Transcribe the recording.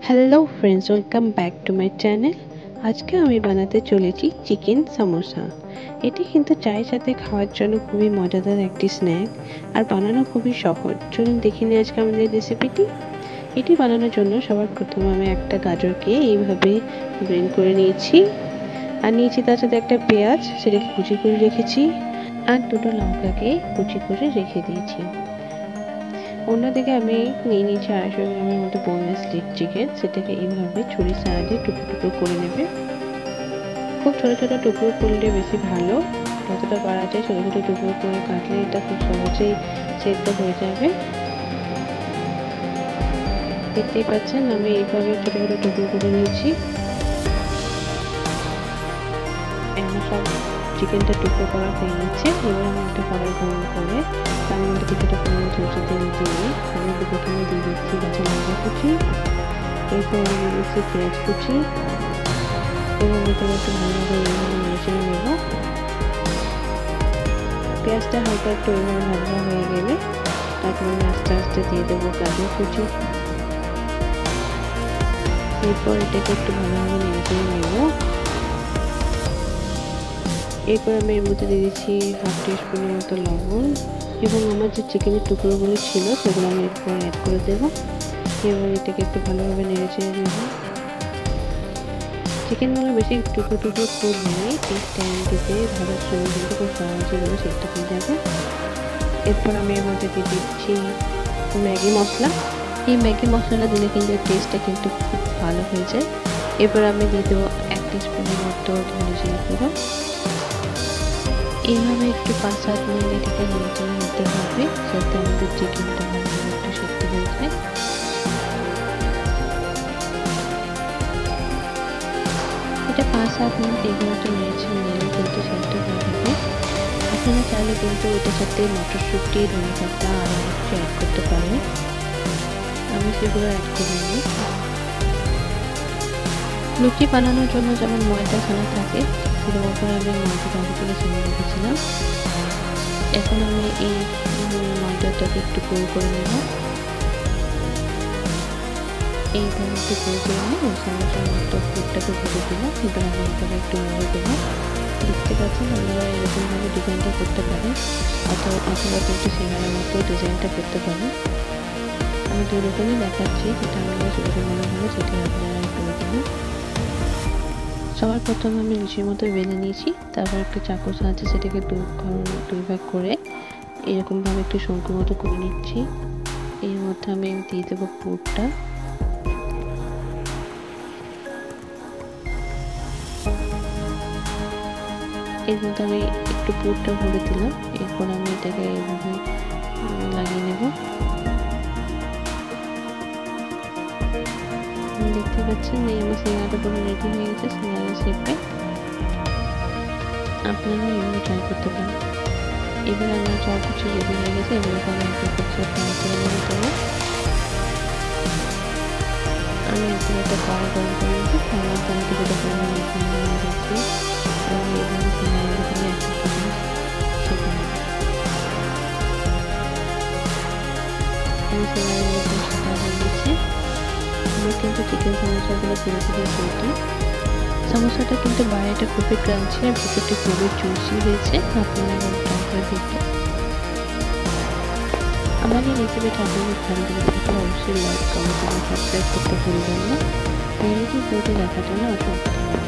Hello friends, welcome back to my channel. আজকে আমি বানাতে চলেছি চিকেন সামোসা। এটি কিন্তু চায়ের সাথে খাওয়ার জন্য খুবই মজাদার একটি স্ন্যাক আর বানানো খুবই সহজ। চলুন দেখে নিই আজকে আমাদের রেসিপিটি। এটি বানানোর জন্য সবার প্রথমে আমি একটা গাজরকে এইভাবে গ্রেড করে নিয়েছি আর নিয়েছি তার সাথে একটা পেঁয়াজ, সেটাকে কুচি করে রেখেছি আর দুটো লঙ্কাকে কুচি করে রেখে দিয়েছি। অন্যদিকে আমি নিয়ে নিয়েছি 250 গ্রামের মতো বোনলেস চিকেন, সেটাকে এইভাবে ছুরির সাহায্যে টুকরো টুকরো করে নেবে। খুব ছোটো ছোটো টুকরো করলে বেশি ভালো, যতটা পারা যায় ছোটো ছোটো টুকরো করে কাটলে এটা খুব সহজেই সেদ্ধ হয়ে যাবে। দেখতেই পাচ্ছেন আমি এইভাবে ছোটো ছোটো টুকরো করে নিয়েছি। সব চিকেনটা টুকরো করা হয়ে গেছে। এবার আমি একটা কড়াই গরম করে তার মধ্যে কিছুটা পরিমাণ সরষে তেল দিয়ে আমি প্রথমে দিয়ে দিচ্ছি কাঁচা লঙ্কা কুচি, এরপর আমি দিয়ে দিচ্ছি পেঁয়াজ কুচি এবং এখানে একটু ভালোভাবে এইভাবে নেড়ে নেব। পেঁয়াজটা হালকা একটু এইভাবে ভাজা হয়ে গেলে তারপর আমি আস্তে আস্তে দিয়ে দেবো গাজর কুচি। এরপর এটাকে একটু ভালোভাবে নেড়ে নেব। এরপর আমি এর মধ্যে দিয়ে দিচ্ছি 1/2 টিস্পুনের মতো লবণ এবং আমার যে চিকেনের টুকরোগুলো ছিল সেগুলো আমি এরপর অ্যাড করে দেবো। এবার এটাকে একটু ভালোভাবে নেড়ে চেড়ে নেব। চিকেনগুলো বেশি টুকরো টুকরো করলে এই টাইমটিতে ভাজার সময় কিন্তু খুব সহজে সেটা হয়ে যাবে। এরপর আমি এর মধ্যে দিয়ে দিচ্ছি ম্যাগি মশলা। এই ম্যাগি মশলা দিলে কিন্তু টেস্টটা কিন্তু খুব ভালো হয়ে যায়। এরপর আমি দিয়ে দেবো 1 টিস্পুনের মতো ধনে জিরে গুঁড়ো। এইভাবে একটু 5-7 মিনিট এটাকে নেড়ে নিতে হবে যাতে আমাদের চিকেনটা ভালোভাবে একটু সেদ্ধ হয়ে যায়। এটা 5-7 মিনিট এইভাবে নেড়ে নিলে কিন্তু সেদ্ধ হয়ে যাবে। আপনারা চাইলে কিন্তু এটার সাথে মটরশুঁটি, ধনেপাতা আরও কিছু অ্যাড করতে পারেন, আমি সেগুলো অ্যাড করিনি। লুচি বানানোর জন্য যেমন ময়দা ছানা থাকে সেটার উপরে আমি ময়দা ভালো করে ছেড়ে রেখেছিলাম। এখন আমি এই ময়দাটাকে একটু গোল করে নেব। এইভাবে একটু গোল করে নিয়ে সমস্যার মতো ফুটটাকে ভেজে দিলাম। এবার আমি এইভাবে একটু নেড়ে দেবো। দেখতে পাচ্ছেন আপনারা এরকমভাবে ডিজাইনটা করতে পারেন অথবা কিন্তু সিঙ্গারের মতো ডিজাইনটা করতে পারেন। আমি দুই রকমই দেখাচ্ছি, যেটা আপনারা সুবিধা মনে হবে সেটাই আপনারা করে দেবেন। সবার প্রথমে আমি লুচির মতো বেলে নিয়েছি, তারপর একটু চাকুর সাহায্যে সেটাকে দুই ভাগ করে এরকমভাবে একটু শঙ্কুর মতো করে নিচ্ছি। এর মধ্যে আমি দিয়ে দেবো পুরটা। এর মধ্যে আমি একটু পুরটা ভরে দিলাম। এরপর আমি এটাকে এইভাবে লাগিয়ে নেব। দেখতে পাচ্ছেন এই আমার সিঙ্গারাটা পুরো রেডি হয়ে গেছে সিঙ্গারা শেপে। আপনারা এইভাবে ট্রাই করতে পারেন। এবার আমার সব কিছু রেডি হয়ে গেছে। এগুলোকে আমি একটা কিছু ফ্রাই করে নেব দেবো। আমি একদম একটা কড়াই গরম করে নিয়েছি, কড়াই কড়াই কিছুটা পরিমাণ রেখে দিয়েছি এবং এইভাবে সিঙ্গারাগুলোকে আমি একটা করে শেখে নেব। আমি সিঙ্গারাগুলোকে শেখা হয়ে গেছে। আমার কিন্তু চিকেন সমোসাগুলো পুরোপুরি রেডি। সমোসাটা কিন্তু বাইরেটা খুবই ক্রাঞ্চি আর ভিতরটা খুবই জুসি হয়েছে। আপনারা ট্রাই করে দেখবেন। আমার এই রেসিপিটা আপনাদের ভালো লেগে থাকলে অবশ্যই লাইক, কমেন্ট এবং সাবস্ক্রাইব করতে ভুলবেন না। পরবর্তী ভিডিওটি দেখার জন্য অসংখ্য ধন্যবাদ।